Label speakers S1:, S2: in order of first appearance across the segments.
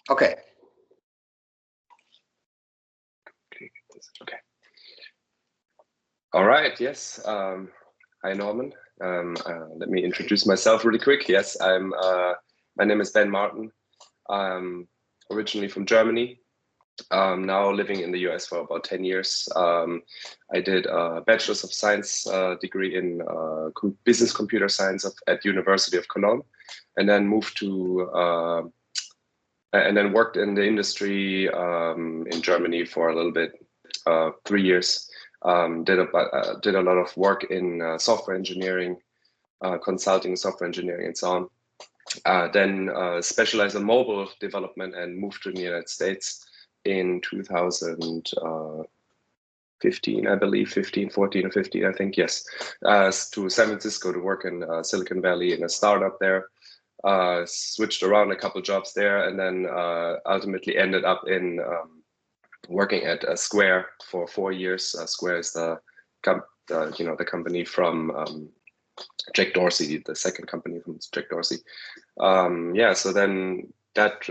S1: Okay.
S2: Okay. All right. Yes. Hi, Norman. Let me introduce myself really quick. Yes, my name is Ben Martin. I'm originally from Germany. Now living in the US for about 10 years. I did a Bachelor's of Science degree in Business Computer Science at University of Cologne, and then moved to and then worked in the industry in Germany for a little bit, 3 years. Did a lot of work in software engineering, consulting, software engineering, and so on. Then specialized in mobile development and moved to the United States in 2015, I believe, 14 or 15, I think, yes, to San Francisco to work in Silicon Valley in a startup there. Switched around a couple jobs there, and then ultimately ended up in working at Square for 4 years. Square is the company from Jack Dorsey, the second company from Jack Dorsey. So then that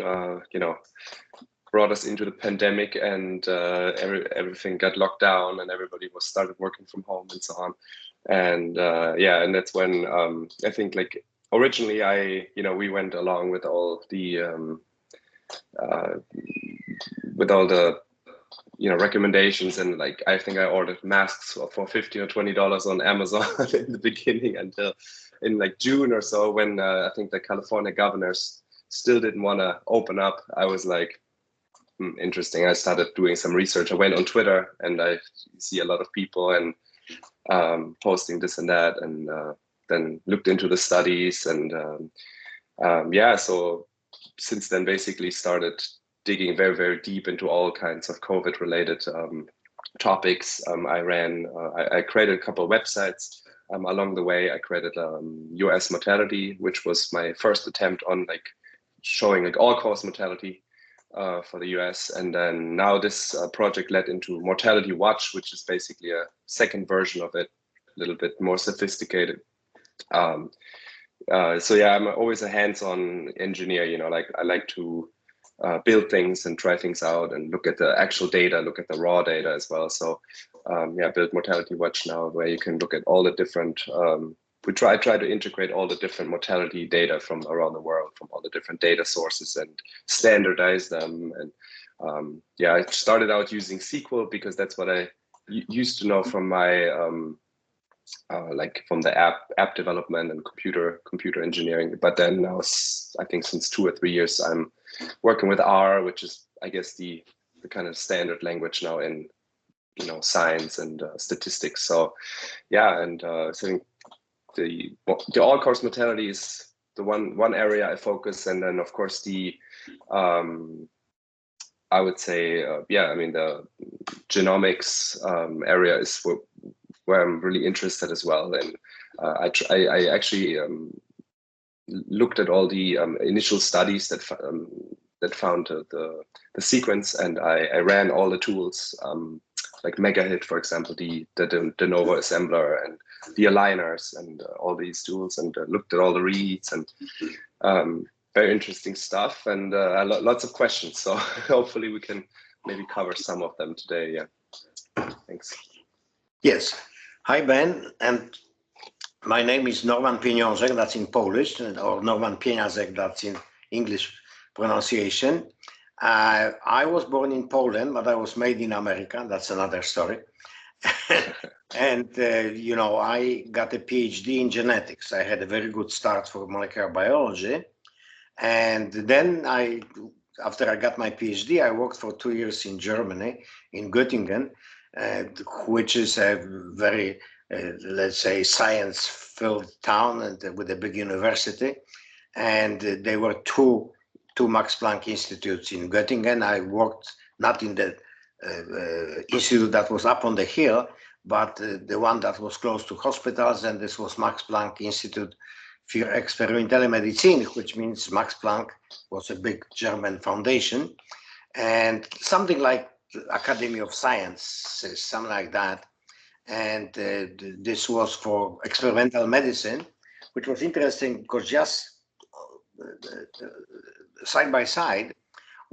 S2: brought us into the pandemic, and everything got locked down, and everybody was started working from home and so on. And and that's when I think, like, originally we went along with all the recommendations, and like I think I ordered masks for $15 or $20 on Amazon in the beginning, until in like June or so, when I think the California governors still didn't want to open up. I was like, interesting. I started doing some research. I went on Twitter, and I see a lot of people and posting this and that, and then looked into the studies, and so since then basically started digging very, very deep into all kinds of COVID related topics. I created a couple of websites. Along the way, I created US mortality, which was my first attempt on like showing like all-cause mortality for the US. And then now this project led into Mortality Watch, which is basically a second version of it, a little bit more sophisticated. I'm always a hands-on engineer, like I like to build things and try things out and look at the actual data, look at the raw data as well. So build Mortality Watch now, where you can look at all the different, we try to integrate all the different mortality data from around the world, from all the different data sources, and standardize them. And I started out using SQL because that's what I used to know from my from the app development and computer engineering. But then now, I think since 2 or 3 years, I'm working with R, which is, I guess, the kind of standard language now in science and statistics. So so the all-cause mortality is the one area I focus, and then of course the I would say the genomics area is where I'm really interested as well. And I actually looked at all the initial studies that found the sequence, and I ran all the tools like MegaHit, for example, the de novo assembler and the aligners and all these tools, and looked at all the reads, and very interesting stuff, and lots of questions. So hopefully we can maybe cover some of them today. Yeah, thanks.
S1: Yes. Hi, Ben, and my name is Norman Pieniążek, that's in Polish, or Norman Pieniążek, that's in English pronunciation. I was born in Poland, but I was made in America. That's another story. And, I got a PhD in genetics. I had a very good start for molecular biology. And then after I got my PhD, I worked for 2 years in Germany, in Göttingen, which is a very, let's say, science-filled town and with a big university. And there were two Max Planck Institutes in Göttingen. I worked not in the institute that was up on the hill, but the one that was close to hospitals, and this was Max Planck Institute für experimentelle Medizin, which means Max Planck was a big German foundation, and something like Academy of Sciences, something like that. And this was for experimental medicine, which was interesting because just side by side,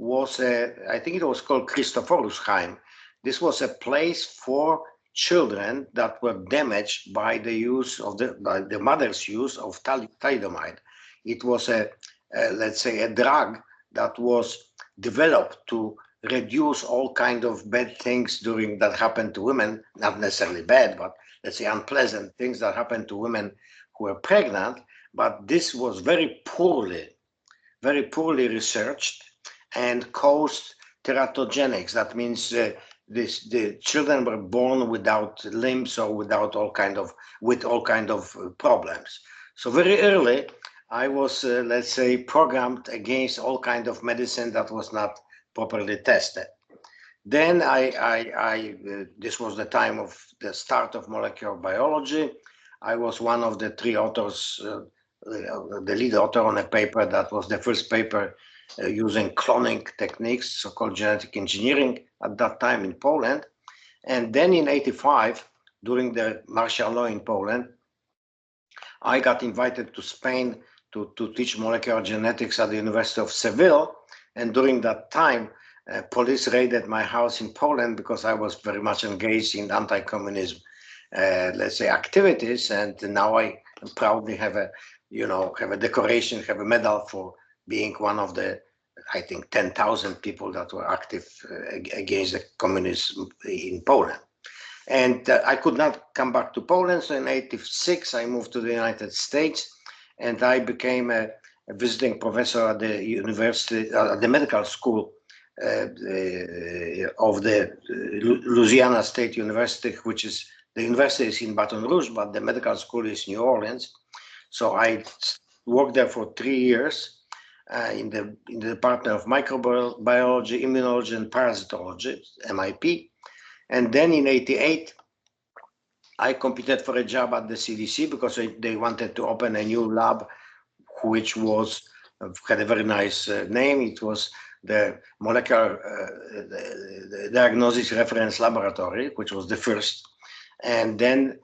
S1: was I think it was called Christophorusheim. This was a place for children that were damaged by the use of by the mother's use of thalidomide. It was let's say a drug that was developed to reduce all kind of bad things that happened to women, not necessarily bad, but let's say unpleasant things that happened to women who were pregnant. But this was very poorly researched and caused teratogenics. That means the children were born without limbs or with all kind of problems. So very early, I was let's say programmed against all kind of medicine that was not properly tested. Then this was the time of the start of molecular biology. I was one of the three authors, the lead author on a paper that was the first paper using cloning techniques, so-called genetic engineering at that time in Poland. And then in '85, during the martial law in Poland, I got invited to Spain to teach molecular genetics at the University of Seville. And during that time, police raided my house in Poland because I was very much engaged in anti-communism, let's say, activities. And now I proudly have a decoration, have a medal for being one of the, I think, 10,000 people that were active against the communism in Poland. And I could not come back to Poland. So in '86, I moved to the United States, and I became a visiting professor at the university, the medical school of the Louisiana State University, which is, the university is in Baton Rouge, but the medical school is New Orleans. So I worked there for 3 years in the Department of Microbiology, Immunology, and Parasitology, MIP. And then in '88, I competed for a job at the CDC because they wanted to open a new lab, which had a very nice name. It was the Molecular Diagnosis Reference Laboratory, which was the first. And then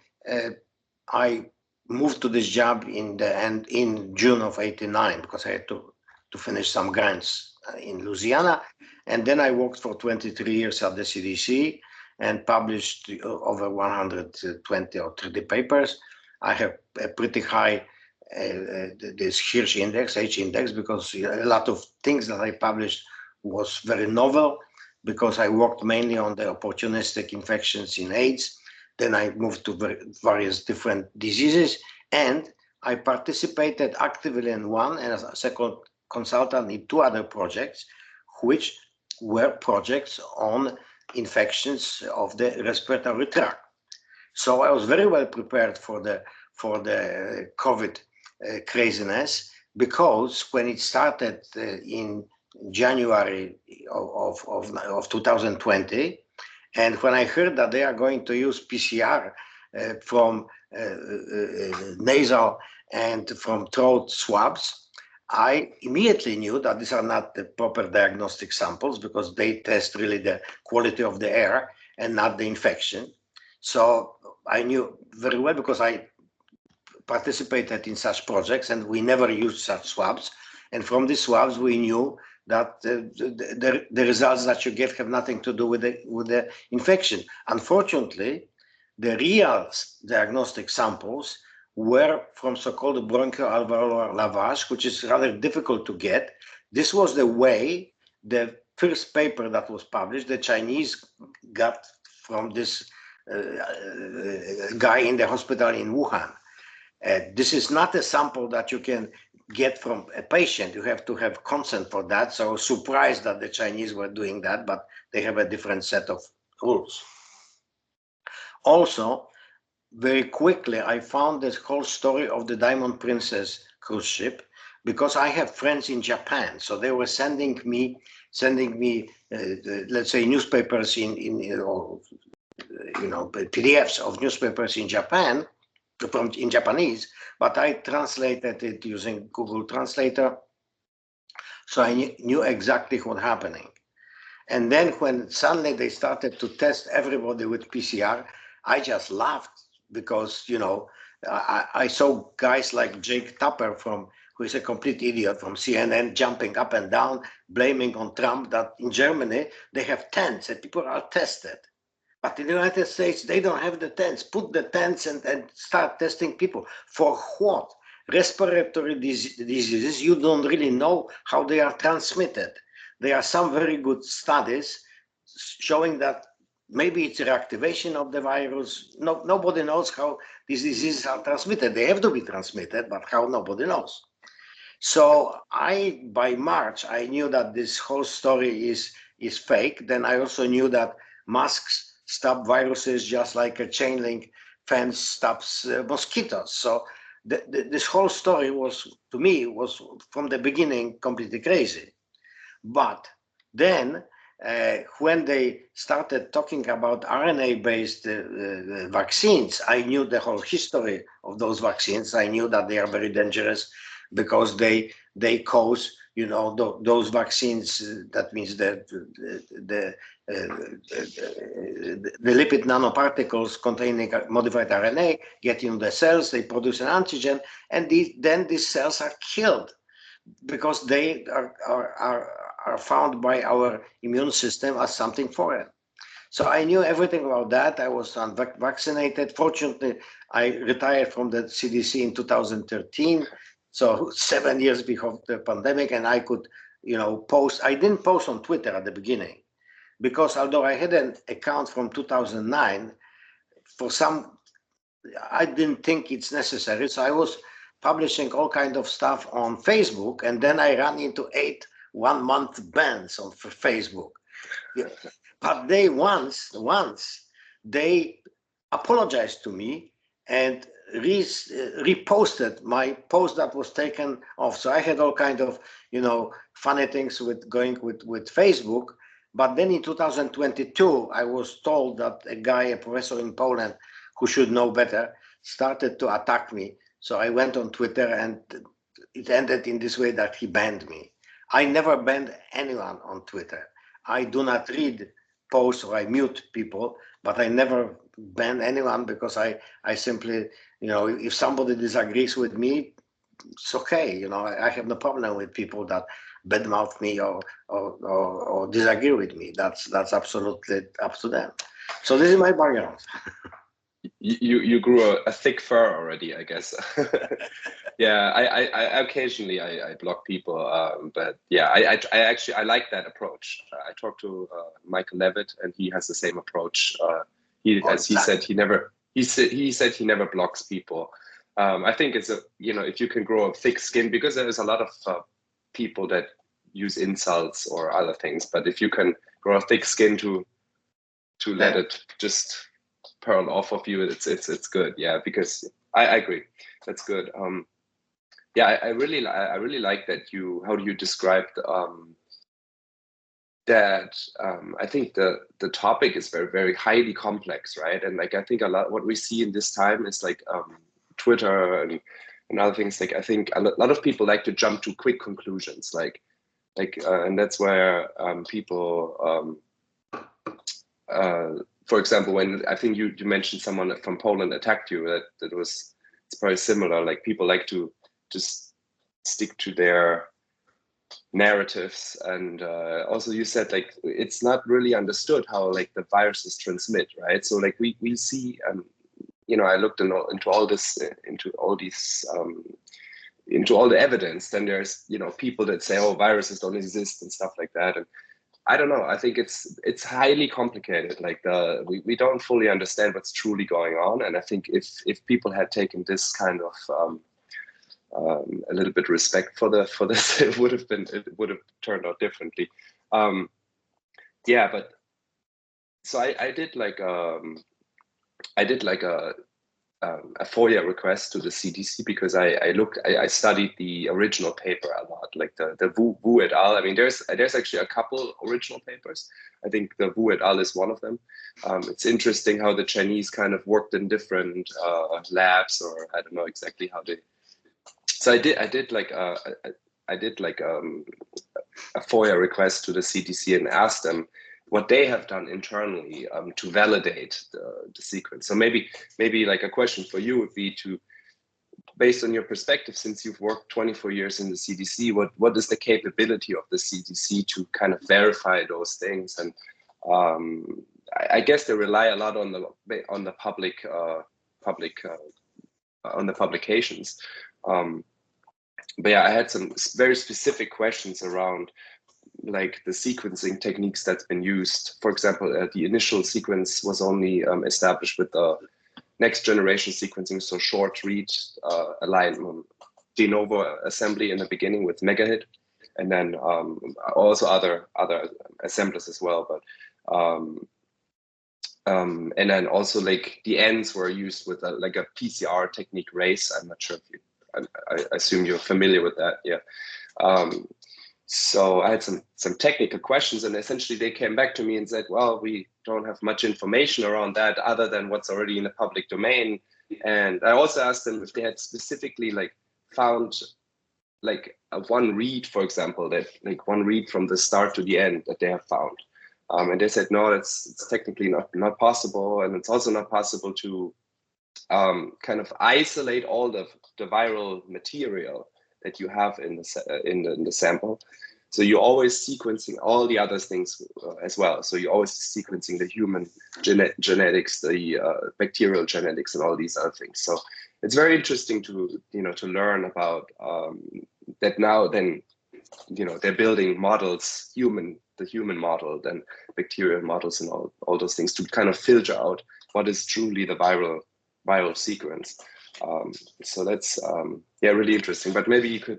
S1: I moved to this job in June of '89 because I had to finish some grants in Louisiana. And then I worked for 23 years at the CDC and published over 120 or 30 papers. I have a pretty high this Hirsch index, H index, because a lot of things that I published was very novel, because I worked mainly on the opportunistic infections in AIDS. Then I moved to various different diseases, and I participated actively in one and as a second consultant in 2 other projects, which were projects on infections of the respiratory tract. So I was very well prepared for the COVID craziness, because when it started in January of 2020, and when I heard that they are going to use PCR from nasal and from throat swabs, I immediately knew that these are not the proper diagnostic samples, because they test really the quality of the air and not the infection. So I knew very well, because I participated in such projects and we never used such swabs. And from these swabs, we knew that the results that you get have nothing to do with the infection. Unfortunately, the real diagnostic samples were from so-called bronchoalveolar lavage, which is rather difficult to get. This was the way the first paper that was published, the Chinese got from this guy in the hospital in Wuhan. This is not a sample that you can get from a patient. You have to have consent for that. So I was surprised that the Chinese were doing that, but they have a different set of rules. Also, very quickly, I found this whole story of the Diamond Princess cruise ship, because I have friends in Japan. So they were sending me, let's say, newspapers PDFs of newspapers in Japan, in Japanese, but I translated it using Google Translator. So I knew exactly what was happening. And then when suddenly they started to test everybody with PCR, I just laughed, because, I saw guys like Jake Tapper who is a complete idiot from CNN, jumping up and down, blaming on Trump that in Germany they have tents and people are tested. But in the United States, they don't have the tents. Put the tents and start testing people. For what? Respiratory diseases, you don't really know how they are transmitted. There are some very good studies showing that maybe it's a reactivation of the virus. No, nobody knows how these diseases are transmitted. They have to be transmitted, but how, nobody knows. So by March, I knew that this whole story is fake. Then I also knew that masks stop viruses just like a chain link fence stops mosquitoes. So this whole story was, to me, was from the beginning completely crazy. But then when they started talking about RNA-based vaccines, I knew the whole history of those vaccines. I knew that they are very dangerous because they cause, you know, those vaccines. That means the lipid nanoparticles containing modified RNA get into the cells. They produce an antigen, and then these cells are killed because they are found by our immune system as something foreign. So I knew everything about that. I was vaccinated. Fortunately, I retired from the CDC in 2013. So 7 years before the pandemic, and I could, you know, post. I didn't post on Twitter at the beginning because although I had an account from 2009, I didn't think it's necessary. So I was publishing all kind of stuff on Facebook, and then I ran into 8 one-month bans on Facebook. But they once they apologized to me and reposted my post that was taken off. So I had all kind of, you know, funny things with going with Facebook. But then in 2022, I was told that a professor in Poland who should know better started to attack me. So I went on Twitter, and it ended in this way that he banned me. I never banned anyone on Twitter. I do not read posts or I mute people, but I never ban anyone because I simply, you know, if somebody disagrees with me, it's okay. You know, I have no problem with people that badmouth me or disagree with me. That's absolutely up to them. So this is my background.
S2: You grew a thick fur already, I guess. Yeah, I occasionally I block people, but yeah, I actually I like that approach. I talked to Michael Levitt, and he has the same approach. As he said, he said he never blocks people. I think it's if you can grow a thick skin, because there's a lot of people that use insults or other things, but if you can grow a thick skin to let it just pearl off of you, it's good. Yeah, because I agree, that's good. Yeah, I really like that how do you describe that I think the topic is very, very highly complex, right? And like I think a lot what we see in this time is like Twitter and other things. Like I think a lot of people like to jump to quick conclusions, and that's where people for example, when I think you mentioned someone from Poland attacked you, it's probably similar. Like people like to just stick to their narratives, and also you said like it's not really understood how like the viruses transmit, right? So like we see, I looked into all this, into all the evidence. Then there's people that say, oh, viruses don't exist and stuff like that, and I don't know. I think it's highly complicated. Like we don't fully understand what's truly going on, and I think if people had taken this kind of a little bit respect for this, it would have turned out differently. Yeah, but so I did like a FOIA request to the CDC because I studied the original paper a lot, like the Wu et al. I mean, there's actually a couple original papers. I think the Wu et al. Is one of them. It's interesting how the Chinese kind of worked in different labs, or I don't know exactly how they. So I did a FOIA request to the CDC and asked them what they have done internally to validate the sequence. So maybe like a question for you would be based on your perspective, since you've worked 24 years in the CDC, what is the capability of the CDC to kind of verify those things? And I guess they rely a lot on the publications. But yeah, I had some very specific questions around like the sequencing techniques that's been used. For example, the initial sequence was only established with the next generation sequencing, so short read alignment, de novo assembly in the beginning with Megahit, and then also other assemblers as well. But and then also like the ends were used with like a PCR technique race. I'm not sure if you, I assume you're familiar with that. Yeah. So I had some technical questions, and essentially they came back to me and said, well, we don't have much information around that other than what's already in the public domain. And I also asked them if they had specifically like found like one read, for example, that like one read from the start to the end that they have found. And they said, no, it's technically not possible. And it's also not possible to kind of isolate all the viral material that you have in the sample. So you're always sequencing all the other things as well. So you're always sequencing the human genetics, the bacterial genetics, and all these other things. So it's very interesting to learn about that now. Then they're building models, the human model, then bacterial models, and all those things to kind of filter out what is truly the viral sequence. So that's really interesting. But maybe you could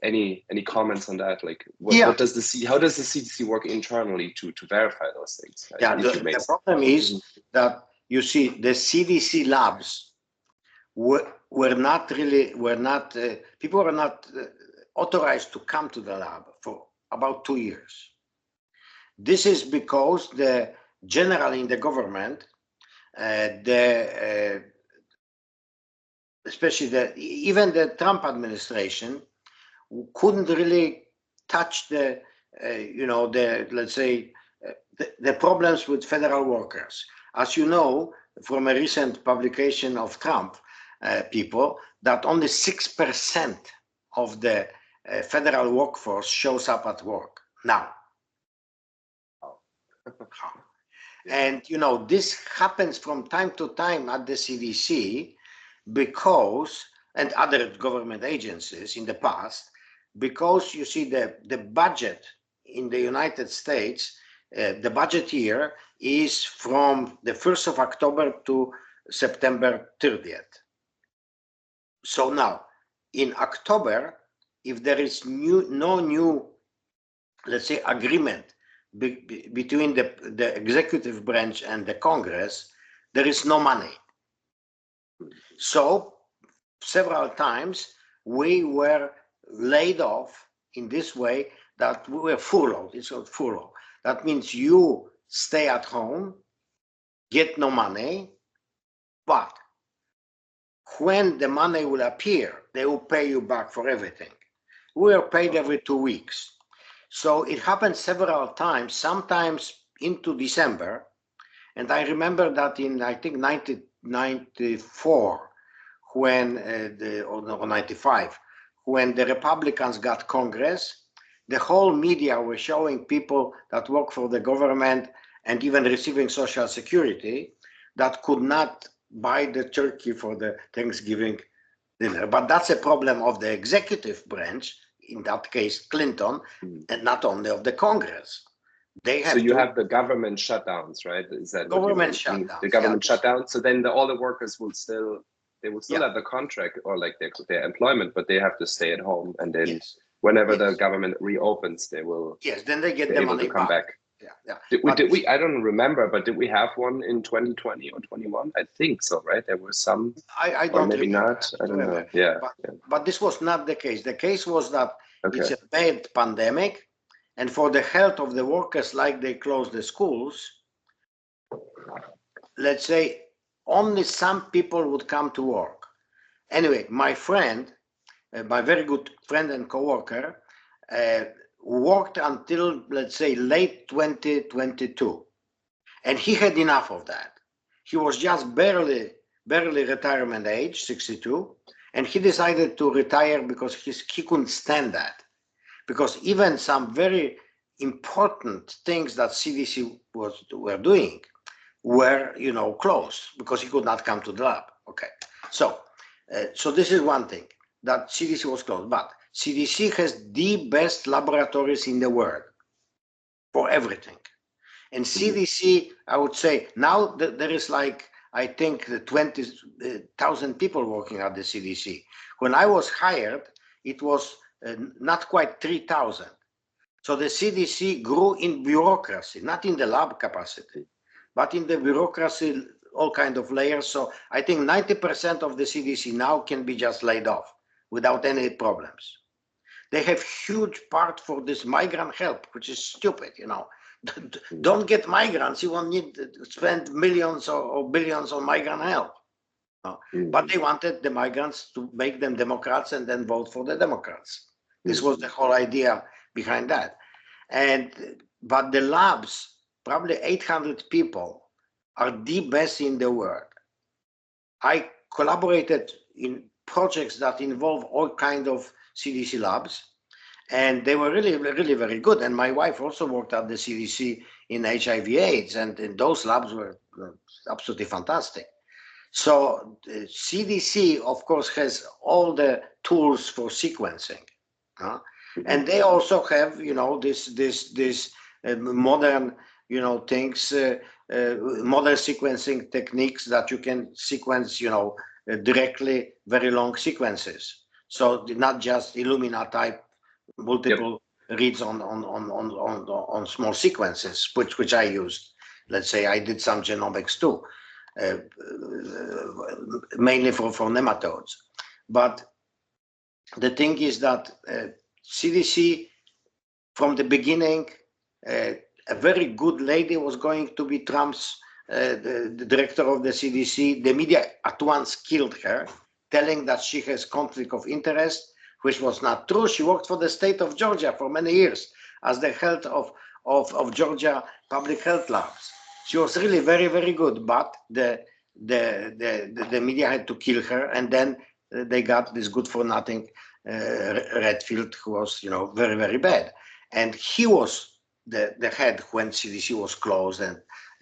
S2: any comments on that? Like how does the CDC work internally to verify those things?
S1: Yeah, the problem is that you see the CDC labs were not people were not authorized to come to the lab for about 2 years. This is because generally in the government, especially even the Trump administration couldn't really touch the problems with federal workers. As you know, from a recent publication of Trump people, that only 6% of the federal workforce shows up at work now. And this happens from time to time at the CDC because, and other government agencies in the past, because you see the budget in the United States, the budget year is from the 1st of October to September 30th. So now in October, if there is no new, let's say, agreement between the executive branch and the Congress, there is no money. So several times we were laid off in this way that we were furloughed. It's called furlough. That means you stay at home, get no money, but when the money will appear, they will pay you back for everything. We are paid every 2 weeks. So it happened several times, sometimes into December. And I remember that in, I think, 1994, when or 95, when the Republicans got Congress, the whole media were showing people that work for the government and even receiving Social Security that could not buy the turkey for the Thanksgiving dinner. But that's a problem of the executive branch, in that case Clinton, and not only of the Congress. They have
S2: have the government shutdowns, right? Is that
S1: government shutdowns?
S2: The government shutdown. So then all the workers will still have the contract or like their employment, but they have to stay at home. And then whenever the government reopens, they will.
S1: Yes, then they get the money
S2: to come back.
S1: Yeah.
S2: Did we? I don't remember, but did we have one in 2020 or 21? I think so, right? There were some.
S1: I don't. Or
S2: maybe
S1: remember.
S2: not. I don't know. Yeah.
S1: But this was not the case. The case was that it's a bad pandemic, and for the health of the workers, like they closed the schools. Let's say only some people would come to work. Anyway, my friend, my very good friend and coworker, worked until, let's say, late 2022, and he had enough of that. He was just barely retirement age, 62, And he decided to retire because he couldn't stand that. Because even some very important things that CDC were doing were, closed because he could not come to the lab. Okay, so this is one thing, that CDC was closed, but CDC has the best laboratories in the world for everything. And CDC, I would say, now there is like, I think, 20,000 people working at the CDC. When I was hired, it was not quite 3,000. So the CDC grew in bureaucracy, not in the lab capacity, but in the bureaucracy, all kind of layers. So I think 90% of the CDC now can be just laid off without any problems. They have huge part for this migrant help, which is stupid, Don't get migrants. You won't need to spend millions or billions on migrant help. But they wanted the migrants to make them Democrats and then vote for the Democrats. This was the whole idea behind that. But the labs, probably 800 people, are the best in the world. I collaborated in projects that involve all kinds of CDC labs, and they were really, really very good. And my wife also worked at the CDC in HIV/AIDS, and those labs were absolutely fantastic. So the CDC, of course, has all the tools for sequencing, and they also have, this modern, things, modern sequencing techniques that you can sequence, directly very long sequences. So not just Illumina type multiple reads on small sequences, which I used. Let's say I did some genomics too, mainly for nematodes. But the thing is that CDC, from the beginning, a very good lady was going to be Trump's the director of the CDC. The media at once killed her, telling that she has conflict of interest, which was not true. She worked for the state of Georgia for many years as the head of Georgia public health labs. She was really very, very good, but the media had to kill her, and then they got this good for nothing Redfield, who was, very, very bad. And he was the head when CDC was closed,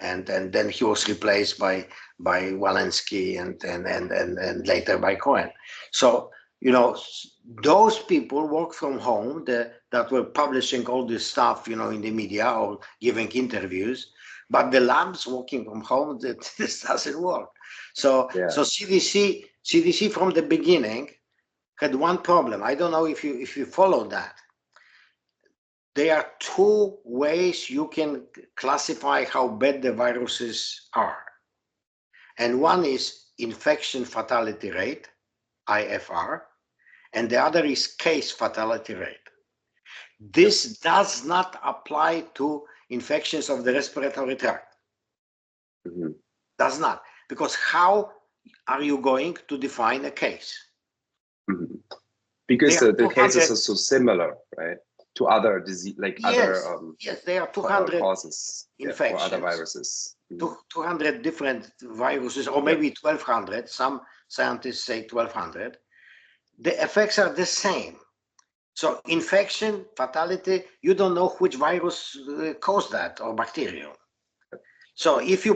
S1: and then he was replaced by Walensky and later by Cohen. So, those people work from home that were publishing all this stuff, in the media or giving interviews, but the labs working from home, this doesn't work. So CDC from the beginning had one problem. I don't know if you follow that. There are two ways you can classify how bad the viruses are. And one is infection fatality rate, IFR, and the other is case fatality rate. This does not apply to infections of the respiratory tract. Does not, because how are you going to define a case?
S2: Because the cases are so similar, right, to other disease, like
S1: yes, there are 200
S2: causes,
S1: infections,
S2: or other viruses.
S1: 200 different viruses, or maybe 1,200. Some scientists say 1,200. The effects are the same. So infection, fatality, you don't know which virus caused that, or bacterial. So if you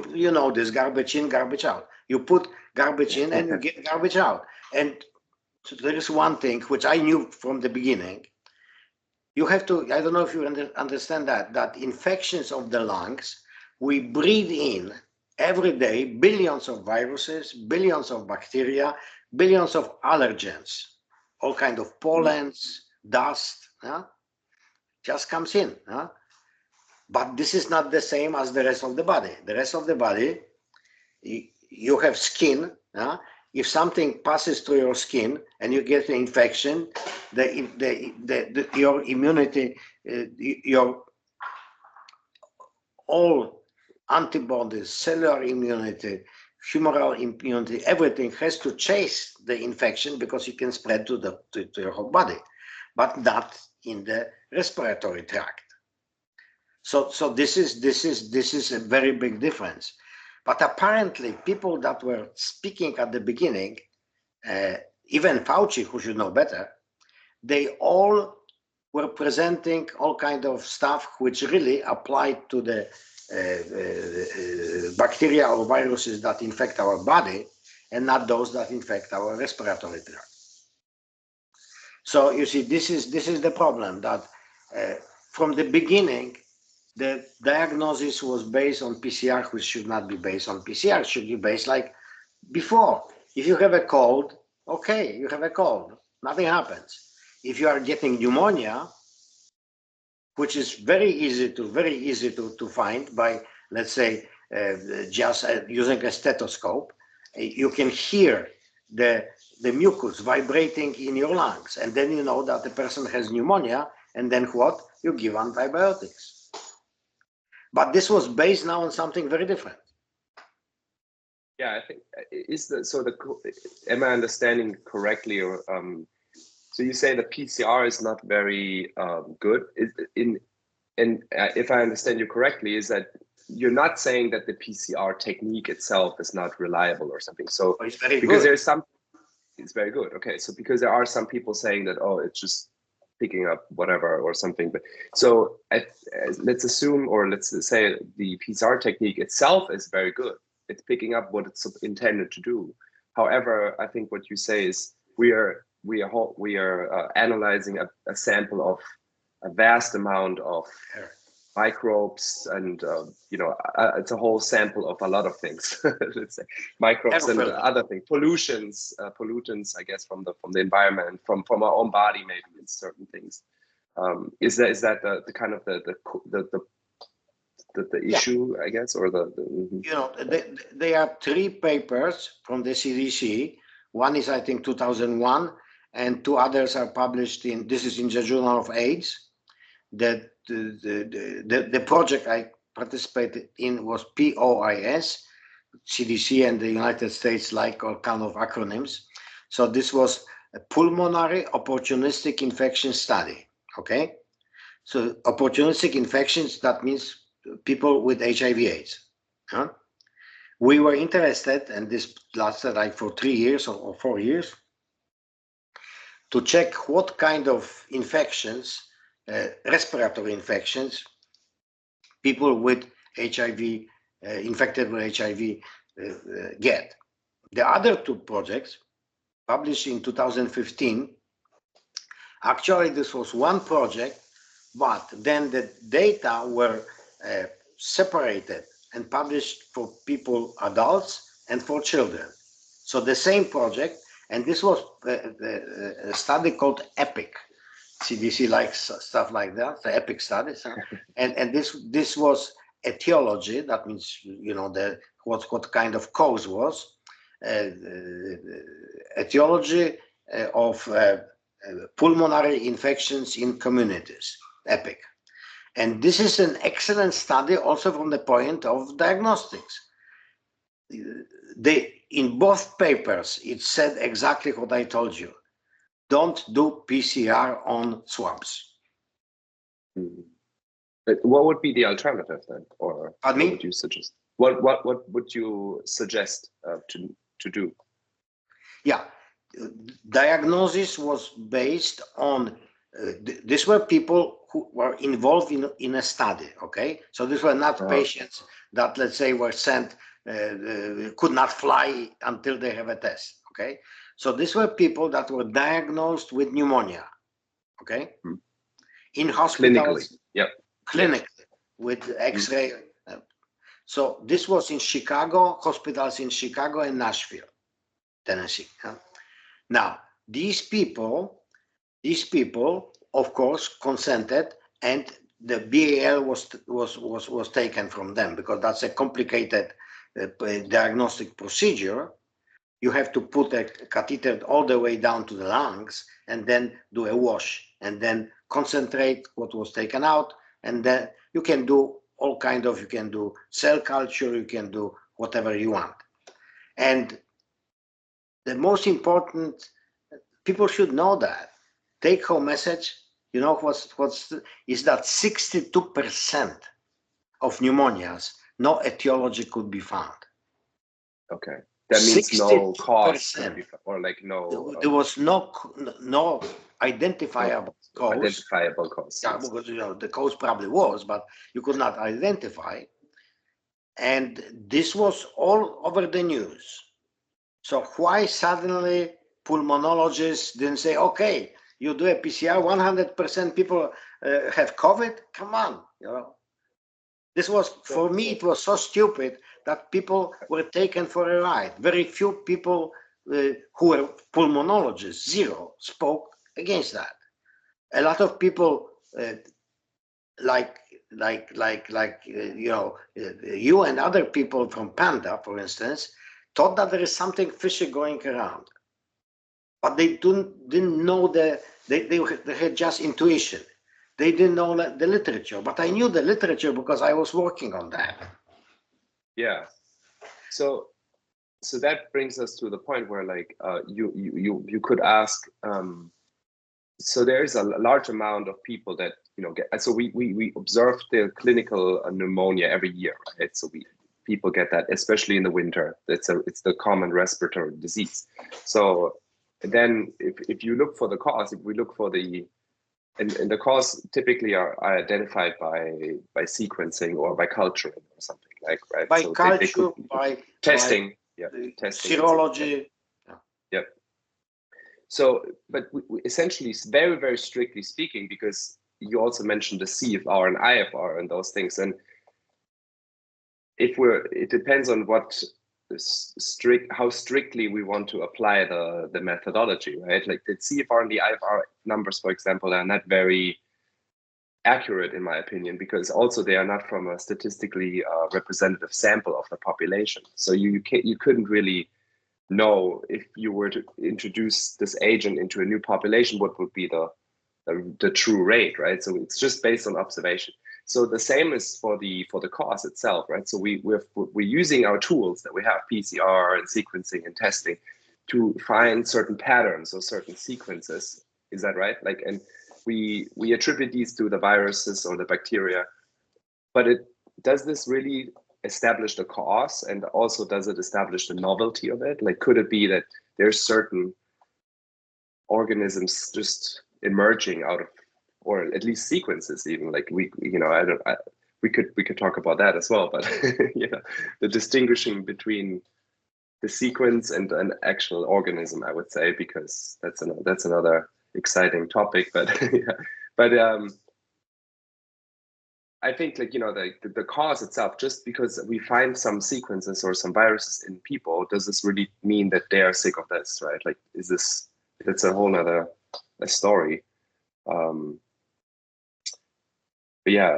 S1: this garbage in, garbage out, you put garbage in and you get garbage out. And so there is one thing which I knew from the beginning. You have to, I don't know if you understand that infections of the lungs, we breathe in every day billions of viruses, billions of bacteria, billions of allergens, all kinds of pollens, dust, just comes in. But this is not the same as the rest of the body. The rest of the body, you have skin. If something passes through your skin and you get an infection, your immunity, your all antibodies, cellular immunity, humoral immunity, everything has to chase the infection because it can spread to your whole body, but not in the respiratory tract. So this is a very big difference. But apparently, people that were speaking at the beginning, even Fauci, who should know better, they all were presenting all kind of stuff which really applied to the bacteria or viruses that infect our body and not those that infect our respiratory tract. So you see, this is the problem, that from the beginning, the diagnosis was based on PCR, which should not be based on PCR, should be based like before. If you have a cold, okay, you have a cold, nothing happens. If you are getting pneumonia, which is very easy to find by, let's say, just using a stethoscope, you can hear the mucus vibrating in your lungs, and then you know that the person has pneumonia, and then what? You give antibiotics. But this was based now on something very different.
S2: Yeah, I think am I understanding correctly, or so you say the PCR is not very good and if I understand you correctly, is that you're not saying that the PCR technique itself is not reliable or something. So
S1: it's very
S2: because
S1: good.
S2: It's very good. Okay, so because there are some people saying that, oh, it's just picking up whatever or something. But so let's assume, or let's say the PCR technique itself is very good. It's picking up what it's intended to do. However, I think what you say is we are analyzing a sample of a vast amount of microbes, and it's a whole sample of a lot of things. Let's say microbes and other things, pollutants, I guess, from the environment, from our own body, maybe in certain things. Is that the kind of the issue, I guess, or
S1: there are 3 papers from the CDC. One is, I think, 2001, and 2 others are published in the Journal of AIDS. That the project I participated in was POIS. CDC and the United States like all kind of acronyms. So this was a pulmonary opportunistic infection study. Okay, so opportunistic infections, that means people with HIV/AIDS. Huh? We were interested, and this lasted like for 3 years or 4 years, to check what kind of infections, respiratory infections, people with HIV, infected with HIV, get. The other 2 projects, published in 2015, actually this was one project, but then the data were separated and published for people, adults, and for children. So the same project, and this was a study called EPIC. CDC likes stuff like that, the EPIC studies, and this was etiology. That means what kind of cause was etiology of pulmonary infections in communities, EPIC. And this is an excellent study also from the point of diagnostics. In both papers, it said exactly what I told you. Don't do PCR on swabs.
S2: But what would be the alternative then, or
S1: what
S2: would you suggest? What would you suggest to do?
S1: Yeah, diagnosis was based on these were people who were involved in a study. Okay, so these were not patients that, let's say, were sent, could not fly until they have a test. Okay, so these were people that were diagnosed with pneumonia. Okay, in hospitals. Clinically, with X-ray. So this was in Chicago, hospitals in Chicago and Nashville, Tennessee. Now, these people, of course, consented, and the BAL was taken from them, because that's a complicated diagnostic procedure. You have to put a catheter all the way down to the lungs, and then do a wash, and then concentrate what was taken out, and then you can do all kind of, you can do cell culture, you can do whatever you want. And the most important, people should know that. Take home message, is that 62% of pneumonias, no etiology could be found.
S2: Okay. That means no cause
S1: 60%.
S2: or like no.
S1: There was no identifiable cause.
S2: Identifiable cause.
S1: Yeah,
S2: Yes.
S1: because the cause probably was, but you could not identify. And this was all over the news. So why suddenly pulmonologists didn't say, okay, you do a PCR, 100% people have COVID? Come on, This was, for me, it was so stupid that people were taken for a ride. Very few people who were pulmonologists, zero, spoke against that. A lot of people you and other people from Panda, for instance, thought that there is something fishy going around, but they didn't know they had just intuition. They didn't know the literature, but I knew the literature because I was working on that.
S2: Yeah. So that brings us to the point where like you could ask. So there is a large amount of people that get. So we observe the clinical pneumonia every year, right? So people get that, especially in the winter. It's the common respiratory disease. So then if you look for the cause, if we look for and the cause typically are identified by sequencing or by culturing or something like, right?
S1: By
S2: so
S1: culture, by
S2: testing,
S1: testing, serology.
S2: Yep. So, but we essentially, very, very strictly speaking, because you also mentioned the CFR and IFR and those things, and it depends on how strictly we want to apply the methodology, right? Like the CFR and the IFR numbers, for example, are not very accurate in my opinion, because also they are not from a statistically representative sample of the population. So you couldn't really know, if you were to introduce this agent into a new population, what would be the true rate, right? So it's just based on observation. So the same is for the cause itself, right? So we're using our tools that we have, PCR and sequencing and testing, to find certain patterns or certain sequences. Is that right? Like, and we attribute these to the viruses or the bacteria, but does this really establish the cause, and also does it establish the novelty of it? Like, could it be that there's certain organisms just emerging out of, or at least sequences even, like we could talk about that as well, but the distinguishing between the sequence and an actual organism, I would say, because that's another exciting topic, but but I think, like, the cause itself, just because we find some sequences or some viruses in people, does this really mean that they are sick of this, right? Like, that's a whole nother story. But yeah.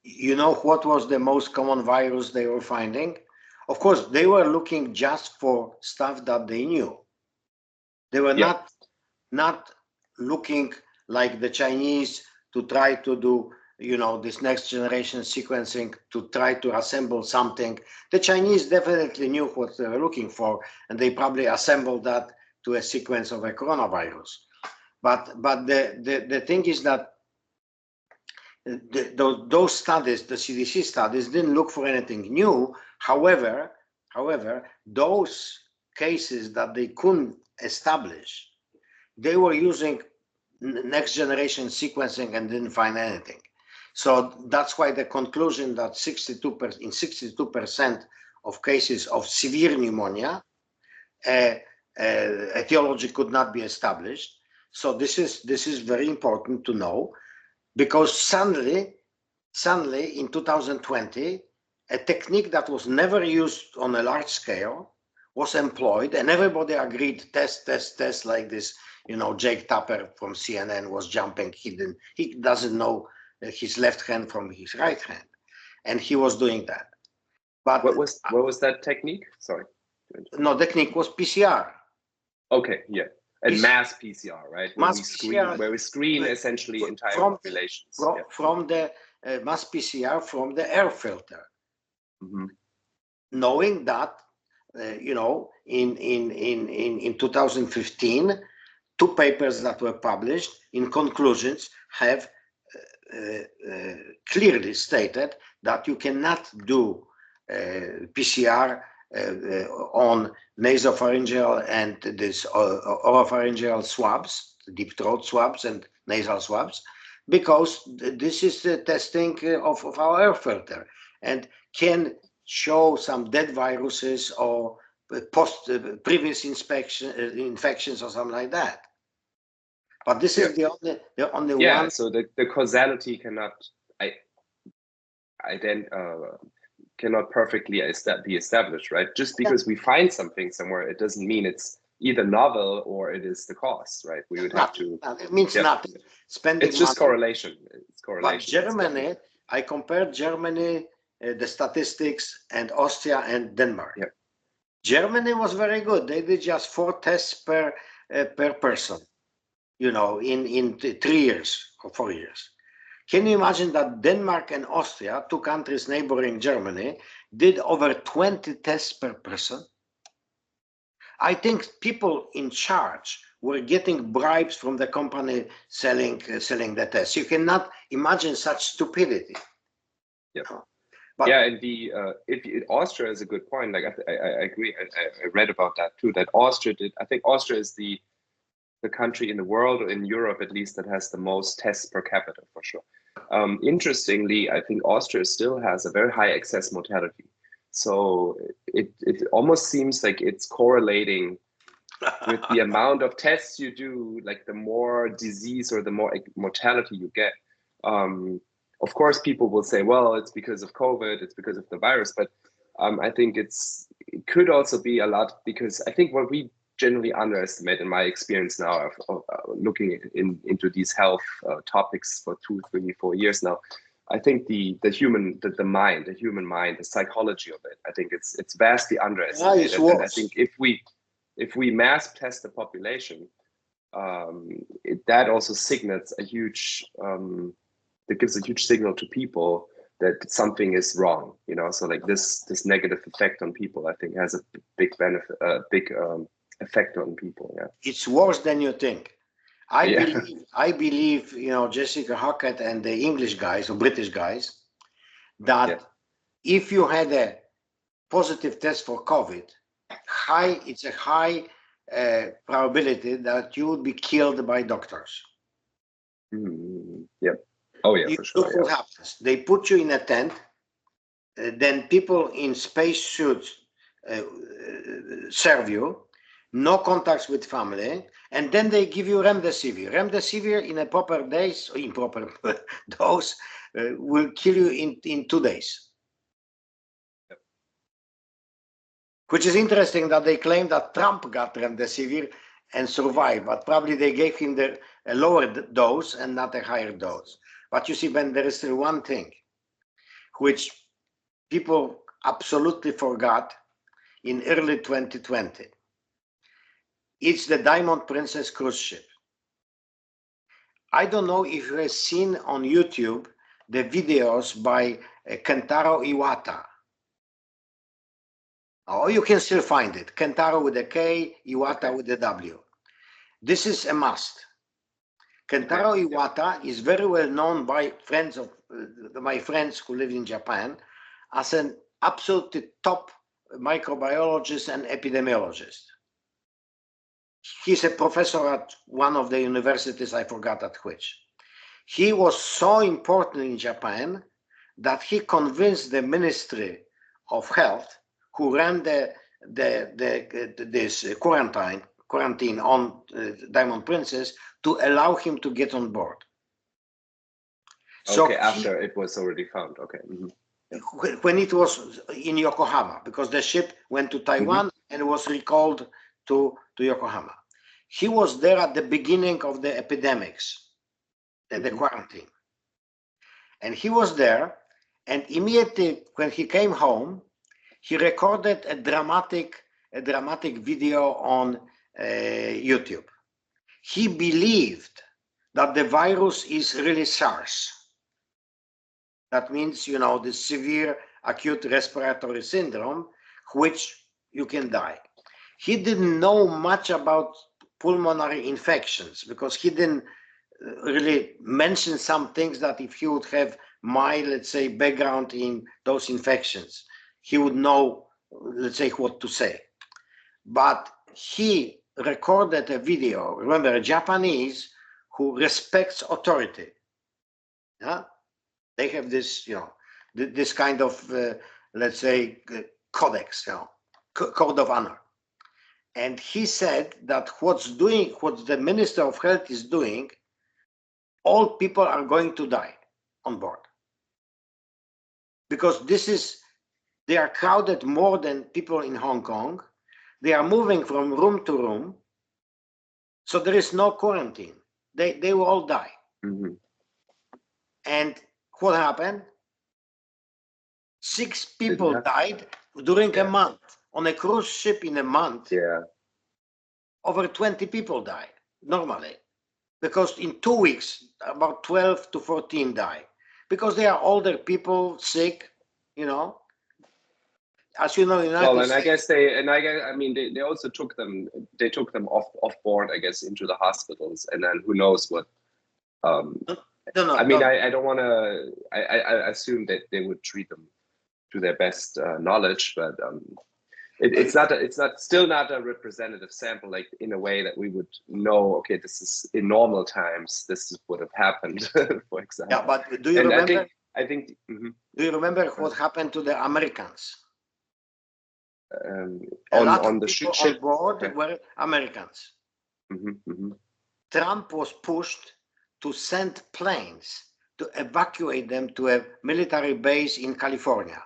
S1: What was the most common virus they were finding? Of course, they were looking just for stuff that they knew. They were not looking like the Chinese to try to do this next generation sequencing to try to assemble something. The Chinese definitely knew what they were looking for, and they probably assembled that to a sequence of a coronavirus. But the thing is that those studies, the CDC studies, didn't look for anything new. However, those cases that they couldn't establish, they were using next generation sequencing and didn't find anything. So that's why the conclusion that 62% of cases of severe pneumonia, etiology could not be established. So this is very important to know, because suddenly in 2020, a technique that was never used on a large scale was employed, and everybody agreed, test like this. Jake Tapper from CNN was jumping. He doesn't know his left hand from his right hand, and he was doing that. But
S2: what was that technique? Sorry.
S1: No, technique was PCR.
S2: Okay, yeah. And mass PCR, right? Where we screen essentially entire populations.
S1: From the mass PCR from the air filter.
S2: Mm-hmm.
S1: Knowing that, in 2015, 2 papers that were published in conclusions have clearly stated that you cannot do PCR on nasopharyngeal and this oropharyngeal swabs, deep throat swabs and nasal swabs, because this is the testing of our air filter and can show some dead viruses or previous infections or something like that. But this is the only one.
S2: So the causality cannot cannot perfectly be established, right? Just because we find something somewhere, it doesn't mean it's either novel or it is the cause, right? We would have to.
S1: It means nothing. Spending
S2: it's just
S1: money.
S2: correlation. It's correlation.
S1: But Germany, I compared Germany, the statistics, and Austria and Denmark.
S2: Yep.
S1: Germany was very good. They did just 4 tests per person, you know, in 3 years or 4 years. Can you imagine that Denmark and Austria, 2 countries neighboring Germany, did over 20 tests per person? I think people in charge were getting bribes from the company selling the tests. You cannot imagine such stupidity.
S2: Yeah. But and Austria is a good point. Like I agree. I read about that too. That Austria did. I think Austria is the country in the world, or in Europe at least, that has the most tests per capita for sure. Interestingly, I think Austria still has a very high excess mortality. So it almost seems like it's correlating with the amount of tests you do, like the more disease or the more mortality you get. Of course, people will say, well, it's because of COVID, it's because of the virus, but I think it could also be a lot because I think what we generally underestimate, in my experience now of looking into these health topics for 2, 3, 4 years now, I think the human mind, the psychology of it, I think it's vastly underestimated. And I think if we mass test the population, that also signals a huge that gives a huge signal to people that something is wrong, you know. So like this negative effect on people, I think, has a big benefit, effect on people. Yeah,
S1: it's worse than you think. I believe, you know, Jessica Hockett and the English guys or British guys, that if you had a positive test for COVID, it's a high probability that you would be killed by doctors.
S2: Yep. Oh yeah, for sure.
S1: What happens? They put you in a tent, then people in space suits serve you, no contacts with family, and then they give you remdesivir. Remdesivir in a proper dose will kill you in 2 days.
S2: Yep.
S1: Which is interesting that they claim that Trump got remdesivir and survived, but probably they gave him a lower dose and not a higher dose. But you see, Ben, there is still one thing which people absolutely forgot in early 2020. It's the Diamond Princess cruise ship. I don't know if you have seen on YouTube the videos by Kentaro Iwata. Oh, you can still find it. Kentaro with a K, Iwata with a W. This is a must. Kentaro Iwata is very well known by my friends who live in Japan as an absolutely top microbiologist and epidemiologist. He's a professor at one of the universities, I forgot at which. He was so important in Japan that he convinced the Ministry of Health, who ran this quarantine on Diamond Princess, to allow him to get on board.
S2: Okay, after it was already found. Okay.
S1: When it was in Yokohama, because the ship went to Taiwan and was recalled to Yokohama. He was there at the beginning of the epidemics, the quarantine. And he was there, and immediately when he came home, he recorded a dramatic video on YouTube. He believed that the virus is really SARS. That means, you know, the severe acute respiratory syndrome, which you can die. He didn't know much about pulmonary infections because he didn't really mention some things that if he would have mild, let's say, background in those infections, he would know let's say, what to say. But he recorded a video. Remember, a Japanese who respects authority. Yeah, they have this, this kind of, let's say, codex, code of honor. And he said that what the Minister of Health is doing, all people are going to die on board. Because they are crowded more than people in Hong Kong. They are moving from room to room. So there is no quarantine. They will all die.
S2: Mm-hmm.
S1: And what happened? 6 people died during a month. On a cruise ship in a month, over 20 people died normally. Because in 2 weeks, about 12 to 14 died. Because they are older people, sick, As you know,
S2: and I guess they also took them off board, I guess, into the hospitals, and then who knows what. I don't want to. I assume that they would treat them to their best knowledge, but it's still not a representative sample. Like in a way that we would know. Okay, this is in normal times. This would have happened, for example.
S1: Yeah, but do you remember?
S2: I think. Mm-hmm.
S1: Do you remember what happened to the Americans?
S2: On the ship
S1: on board were Americans.
S2: Mm-hmm, mm-hmm.
S1: Trump was pushed to send planes to evacuate them to a military base in California.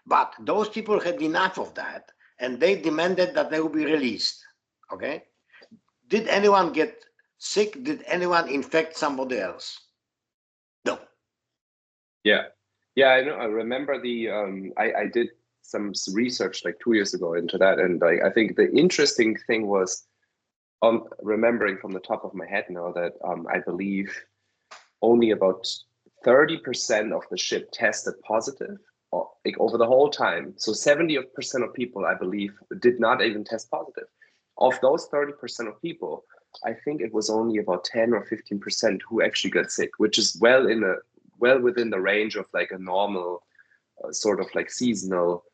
S1: But those people had enough of that, and they demanded that they will be released. Okay? Did anyone get sick? Did anyone infect somebody else? No.
S2: Yeah, I know. I remember I did some research like 2 years ago into that, and I think the interesting thing was, remembering from the top of my head now, that I believe only about 30% of the ship tested positive, over the whole time. So 70% of people, I believe, did not even test positive. Of those 30% of people, I think it was only about 10 or 15% who actually got sick, which is well within the range of like a normal sort of like seasonal.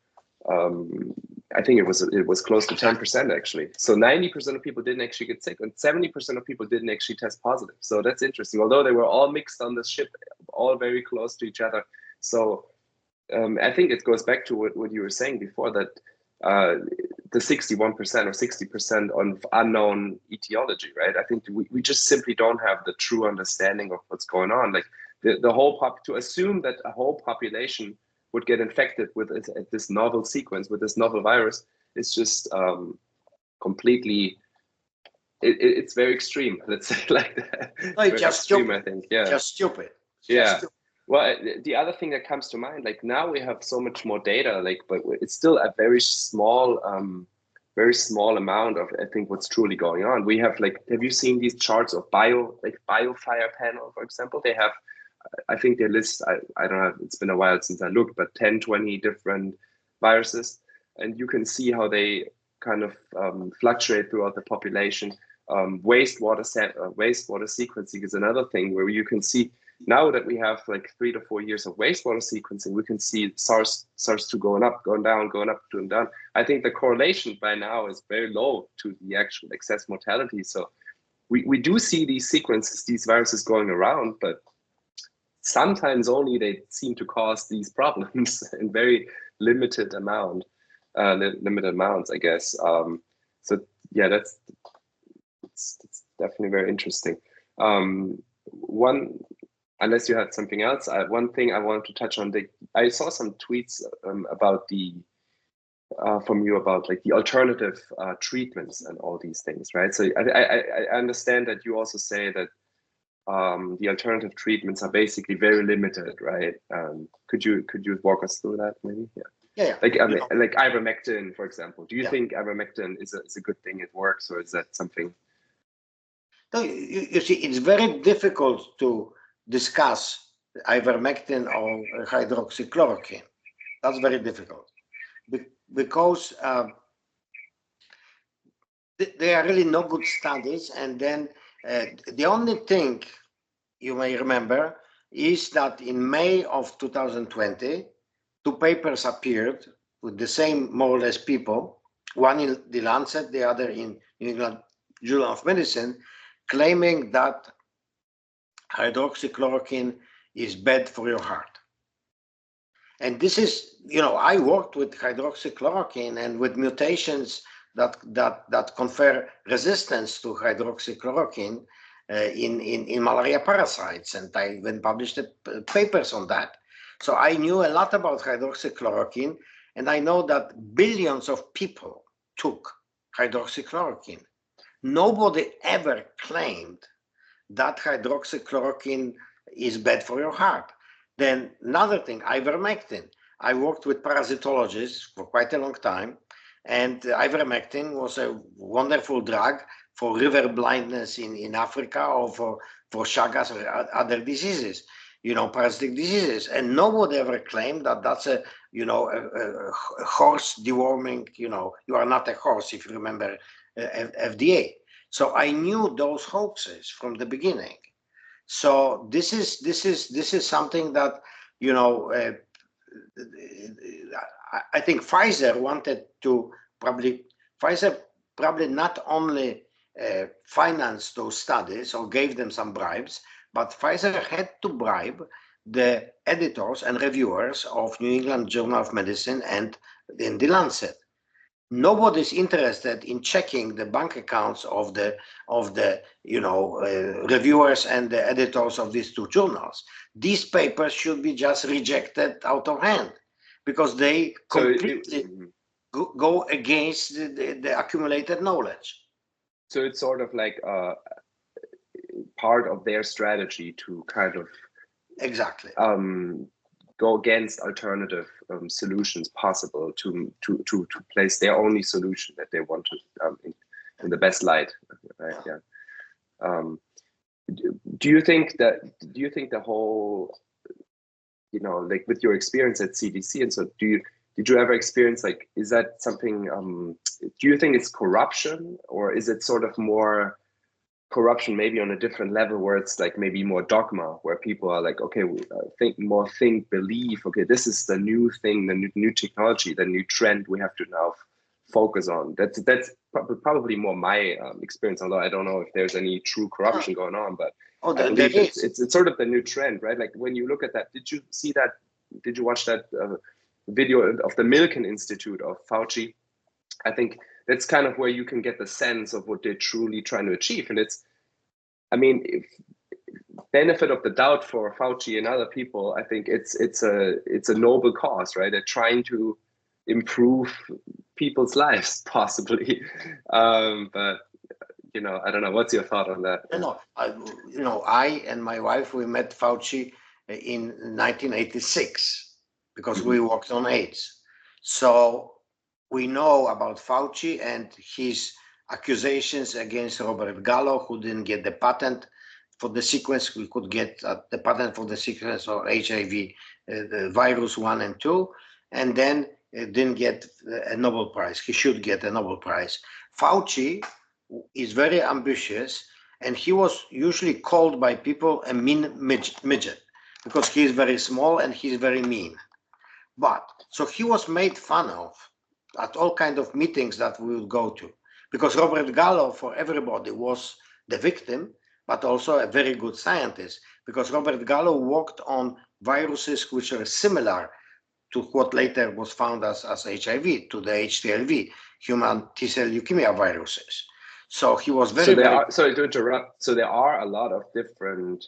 S2: I think it was close to 10% actually. So 90% of people didn't actually get sick, and 70% of people didn't actually test positive. So that's interesting. Although they were all mixed on the ship, all very close to each other. So I think it goes back to what you were saying before, that the 61% or 60% on unknown etiology, right? I think we just simply don't have the true understanding of what's going on. Like the whole to assume that a whole population would get infected with this novel sequence, with this novel virus, is just completely. It's very extreme. Let's say like that.
S1: No, it's just
S2: extreme,
S1: stupid.
S2: I think. Yeah.
S1: Just stupid.
S2: Yeah. Well, the other thing that comes to mind, like now we have so much more data, like, but it's still a very small amount of, I think, what's truly going on. We have have you seen these charts of BioFire panel, for example? They have, I think they list, I don't know, it's been a while since I looked, but 10, 20 different viruses. And you can see how they kind of fluctuate throughout the population. Wastewater sequencing is another thing where you can see, now that we have 3 to 4 years of wastewater sequencing, we can see SARS-2 going up, going down, going up, going down. I think the correlation by now is very low to the actual excess mortality. So we do see these sequences, these viruses going around, but sometimes only they seem to cause these problems in very limited amounts, I guess. So yeah, that's definitely very interesting. Unless you had something else, one thing I wanted to touch on, I saw some tweets about from you about the alternative treatments and all these things, right? So I understand that you also say that the alternative treatments are basically very limited, right? Could you walk us through that maybe?
S1: Yeah.
S2: Like ivermectin, for example. Do you think ivermectin is a good thing? It works, or is that something?
S1: No, you see, it's very difficult to discuss ivermectin or hydroxychloroquine. That's very difficult because there are really no good studies. And then the only thing you may remember is that in May of 2020, 2 papers appeared with the same more or less people, one in the Lancet, the other in New England Journal of Medicine, claiming that hydroxychloroquine is bad for your heart. And this is, I worked with hydroxychloroquine and with mutations that confer resistance to hydroxychloroquine in malaria parasites, and I even published papers on that. So I knew a lot about hydroxychloroquine, and I know that billions of people took hydroxychloroquine. Nobody ever claimed that hydroxychloroquine is bad for your heart. Then another thing, ivermectin. I worked with parasitologists for quite a long time, and ivermectin was a wonderful drug for river blindness in Africa, or for Chagas or other diseases, parasitic diseases. And nobody ever claimed that that's a horse deworming, you are not a horse, if you remember FDA. So I knew those hoaxes from the beginning. So this is something that, I think Pfizer wanted to Pfizer probably not only financed those studies or gave them some bribes, but Pfizer had to bribe the editors and reviewers of New England Journal of Medicine and in the Lancet. Nobody's interested in checking the bank accounts of the reviewers and the editors of these two journals. These papers should be just rejected out of hand, because they completely go against the accumulated knowledge.
S2: So it's sort of like part of their strategy to kind of
S1: exactly
S2: go against alternative solutions possible to place their only solution that they want to in the best light. Right? Yeah. Do you think the whole, like with your experience at CDC, and so did you ever experience, like, is that something, do you think it's corruption, or is it sort of more corruption maybe on a different level, where it's like maybe more dogma, where people are like, okay, believe, okay, this is the new thing, the new technology, the new trend we have to now focus on. That's probably more my experience, although I don't know if there's any true corruption going on, but I believe it's sort of the new trend, right? Like when you look at that, did you watch that video of the Milken Institute of Fauci? I think that's kind of where you can get the sense of what they're truly trying to achieve. And if benefit of the doubt for Fauci and other people, I think it's a noble cause, right? They're trying to improve people's lives, possibly. But I don't know. What's your thought on that?
S1: I and my wife, we met Fauci in 1986 because we worked on AIDS. So we know about Fauci and his accusations against Robert Gallo, who didn't get the patent for the sequence. We could get the patent for the sequence of HIV, the virus 1 and 2, and then didn't get a Nobel Prize. He should get a Nobel Prize. Fauci is very ambitious, and he was usually called by people a mean midget, because he is very small and he's very mean. But so he was made fun of at all kinds of meetings that we would go to, because Robert Gallo for everybody was the victim, but also a very good scientist, because Robert Gallo worked on viruses which are similar to what later was found as HIV, to the HTLV, human T-cell leukemia viruses. So he was very,
S2: sorry to interrupt. So there are a lot of different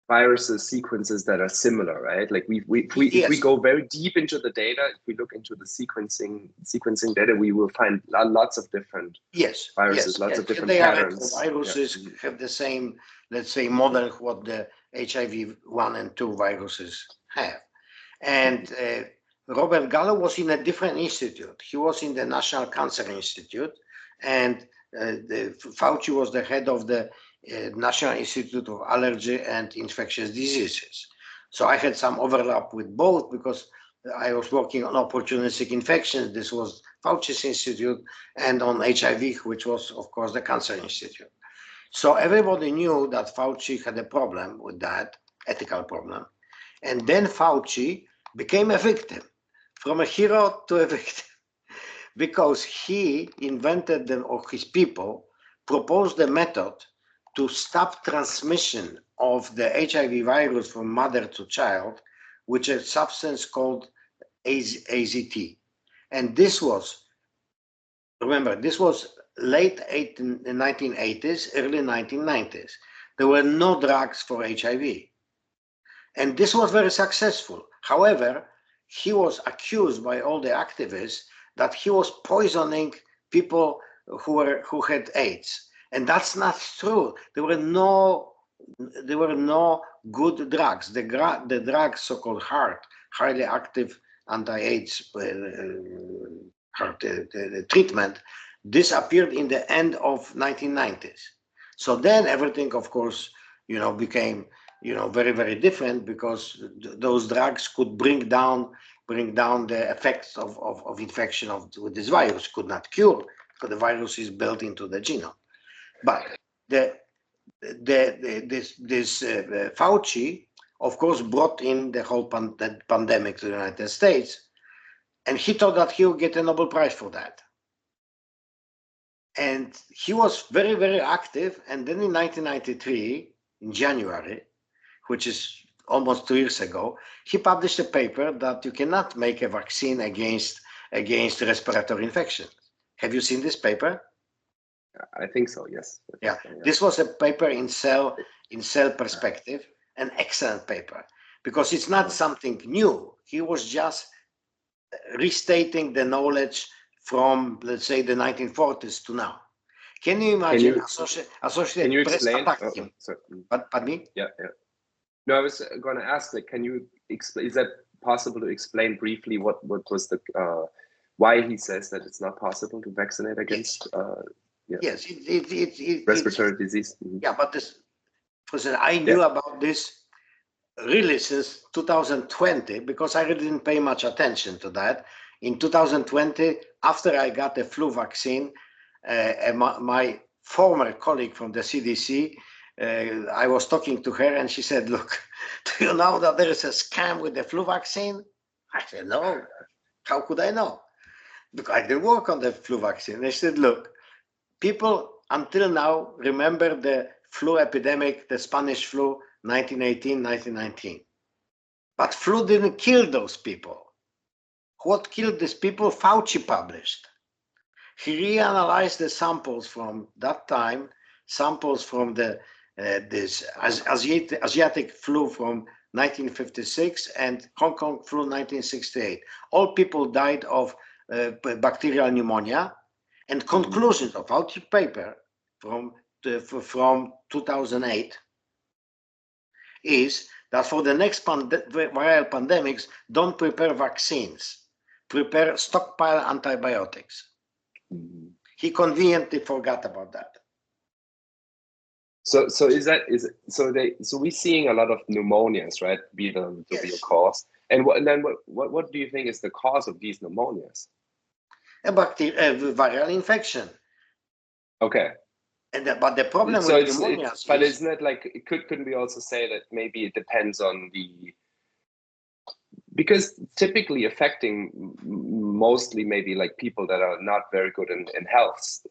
S2: viruses, sequences that are similar, right? Like if we go very deep into the data, if we look into the sequencing data, we will find lots of different viruses, lots of different patterns.
S1: Viruses have the same, let's say, model what the HIV 1 and 2 viruses have. And Robert Gallo was in a different institute. He was in the National Cancer Institute, and Fauci was the head of the National Institute of Allergy and Infectious Diseases. So I had some overlap with both, because I was working on opportunistic infections. This was Fauci's institute, and on HIV, which was, of course, the Cancer Institute. So everybody knew that Fauci had a problem with that, ethical problem. And then Fauci became a victim. from a hero to a victim, because he invented them, or his people proposed a method to stop transmission of the HIV virus from mother to child, which is a substance called AZT. And this was, remember, this was late 1980s, early 1990s. There were no drugs for HIV. And this was very successful. However, he was accused by all the activists that he was poisoning people who had AIDS. And that's not true. There were no good drugs. The drugs, so-called highly active anti-AIDS treatment, disappeared in the end of 1990s. So then everything, of course, became very, very different, because those drugs could bring down the effects of infection with this virus. Could not cure, because the virus is built into the genome. But Fauci, of course, brought in the whole pandemic to the United States, and he thought that he would get a Nobel Prize for that. And he was very, very active. And then in 1993, in January, which is almost 2 years ago, he published a paper that you cannot make a vaccine against respiratory infections. Have you seen this paper?
S2: I think so, yes.
S1: Yeah, this was a paper in Cell Perspective, an excellent paper, because it's not something new. He was just restating the knowledge from, let's say, the 1940s to now. Can you imagine Associated Press attacked him? Pardon me?
S2: Yeah. No, I was going to ask, like, can you explain? Is that possible to explain briefly what was the why he says that it's not possible to vaccinate against?
S1: Yes,
S2: respiratory disease. Mm-hmm.
S1: Yeah, but I knew about this really since 2020, because I really didn't pay much attention to that. In 2020, after I got the flu vaccine, my former colleague from the CDC, I was talking to her, and she said, "Look, do you know that there is a scam with the flu vaccine?" I said, "No, how could I know? Because I didn't work on the flu vaccine." They said, "Look, people until now remember the flu epidemic, the Spanish flu, 1918, 1919. But flu didn't kill those people. What killed these people, Fauci published. He reanalyzed the samples from that time, samples from this Asiatic flu from 1956 and Hong Kong flu 1968. All people died of bacterial pneumonia. And conclusions of Fauci paper from 2008 is that for the next viral pandemics, don't prepare vaccines, prepare stockpile antibiotics. Mm-hmm. He conveniently forgot about that.
S2: So we're seeing a lot of pneumonias, right? Be them to be a cause. And what do you think is the cause of these pneumonias?
S1: A viral infection.
S2: Okay.
S1: But the problem with pneumonia
S2: but isn't it like, couldn't we also say that maybe it depends on because typically affecting mostly maybe like people that are not very good in health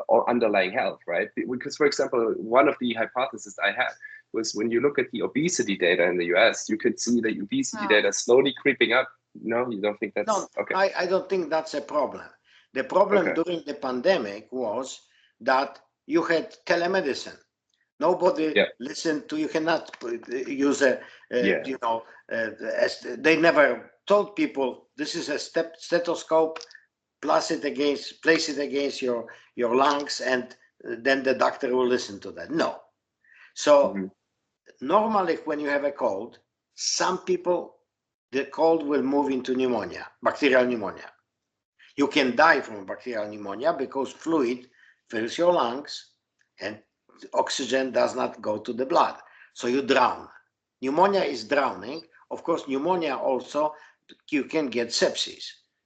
S2: or underlying health, right? Because, for example, one of the hypotheses I had was when you look at the obesity data in the US, you could see the obesity data slowly creeping up. No, you don't think that's okay?
S1: I don't think that's a problem. The problem during the pandemic was that you had telemedicine. Nobody listened to you. Cannot use they never told people this is a stethoscope. Place it against your lungs, and then the doctor will listen to that. No. So normally, when you have a cold, some people, the cold will move into pneumonia, bacterial pneumonia. You can die from bacterial pneumonia because fluid fills your lungs and oxygen does not go to the blood. So you drown. Pneumonia is drowning. Of course, pneumonia also, you can get sepsis.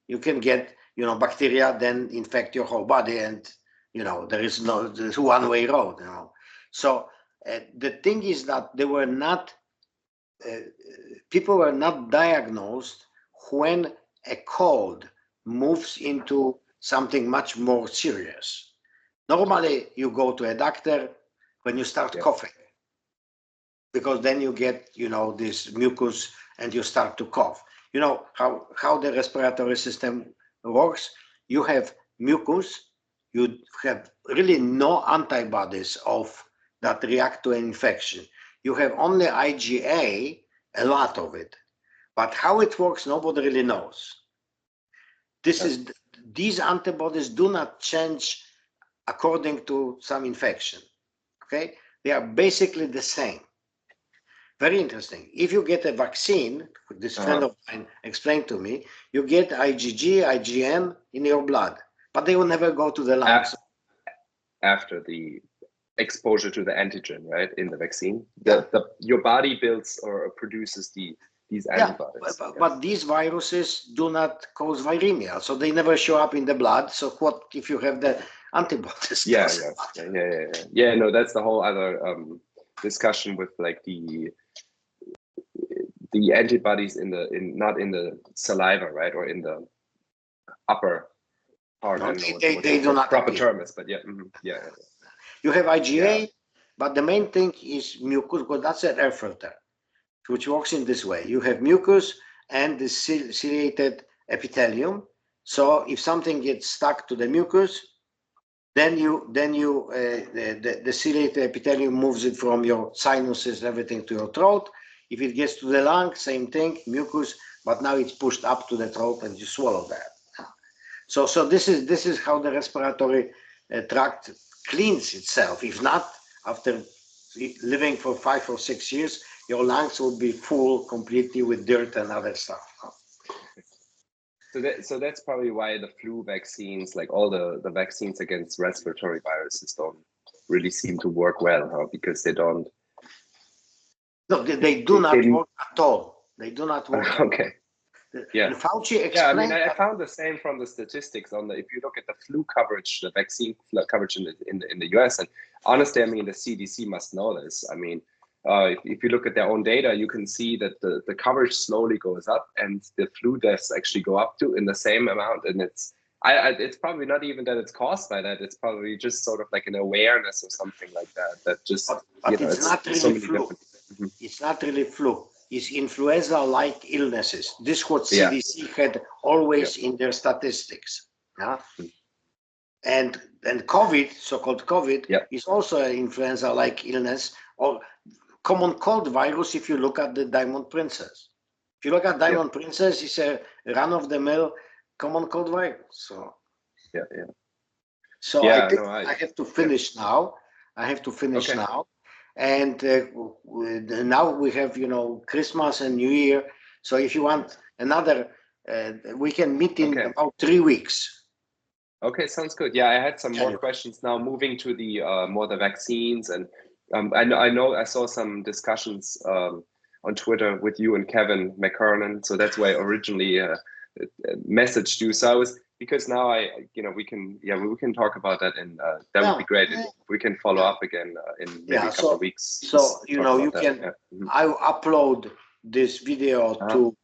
S1: You can get, bacteria then infect your whole body, and, there's one-way road, So the thing is that they were not, people were not diagnosed when a cold moves into something much more serious. Normally, you go to a doctor when you start coughing, because then you get, this mucus and you start to cough. You know how the respiratory system works? You have mucus, you have really no antibodies that react to an infection. You have only IgA, a lot of it. But how it works, nobody really knows. These antibodies do not change according to some infection. Okay, they are basically the same. Very interesting. If you get a vaccine, this friend of mine explained to me, you get IgG, IgM in your blood, but they will never go to the lungs.
S2: After the exposure to the antigen, right, in the vaccine, your body builds or produces these antibodies.
S1: But these viruses do not cause viremia, so they never show up in the blood. So what if you have the antibodies?
S2: Yeah. No, that's the whole other discussion with like the antibodies not in the saliva, right, or in the upper part.
S1: No,
S2: I don't know
S1: what they do not
S2: proper term is, but yeah.
S1: You have IgA, but the main thing is mucus, because that's an air filter, which works in this way. You have mucus and the ciliated epithelium. So if something gets stuck to the mucus, then the ciliated epithelium moves it from your sinuses, everything, to your throat. If it gets to the lung, same thing, mucus, but now it's pushed up to the throat and you swallow that. So this is how the respiratory tract cleans itself. If not, after living for 5 or 6 years, your lungs will be full completely with dirt and other stuff.
S2: So that's probably why the flu vaccines, like all the vaccines against respiratory viruses, don't really seem to work well, huh? Because they don't.
S1: No, they do not work at all. They do not work.
S2: Okay. Yeah.
S1: And Fauci explained.
S2: Yeah, I mean, I found the same from the statistics on if you look at the flu coverage, the vaccine coverage in the US, and honestly, I mean, the CDC must know this. I mean, if you look at their own data, you can see that the coverage slowly goes up, and the flu deaths actually go up in the same amount. And it's probably not even that it's caused by that. It's probably just sort of like an awareness or something like that. That just
S1: but it's not really flu. It's not really flu. Is influenza-like illnesses. This is what CDC had always in their statistics. Yeah? And COVID, so-called COVID, is also an influenza-like illness, or common cold virus. If you look at the Diamond Princess, if you look at Diamond Princess, it's a run-of-the-mill common cold virus. So So I think I have to finish now. I have to finish now. And now we have, Christmas and New Year. So if you want another, we can meet in about 3 weeks.
S2: Okay, sounds good. Yeah, I had some more questions now. Moving to the more the vaccines, and I saw some discussions on Twitter with you and Kevin McKernan. So that's why I originally messaged you. So because now we can talk about that, and that would be great. We can follow up again in maybe a couple of weeks.
S1: So you can. I upload this video to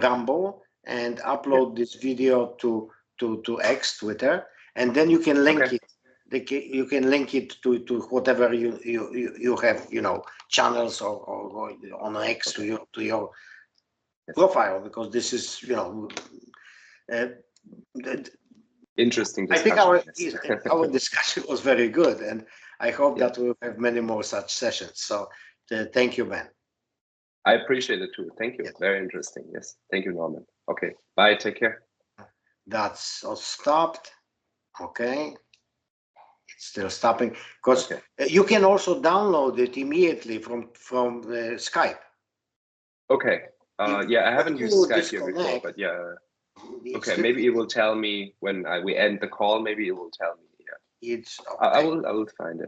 S1: Rumble and upload this video to X, Twitter, and then you can link it. You can link it to whatever you have, channels or on X to your profile, because this is
S2: interesting
S1: discussion. I think our discussion was very good, and I hope that we'll have many more such sessions. So thank you, Ben.
S2: I appreciate it too. Thank you. Yes. Very interesting. Yes. Thank you, Norman. Okay. Bye. Take care.
S1: That's all stopped. Okay. It's still stopping, because you can also download it immediately from Skype.
S2: Okay. I haven't used Skype here before, but okay, maybe it will tell me when we end the call. Maybe it will tell me. Yeah, I will find it.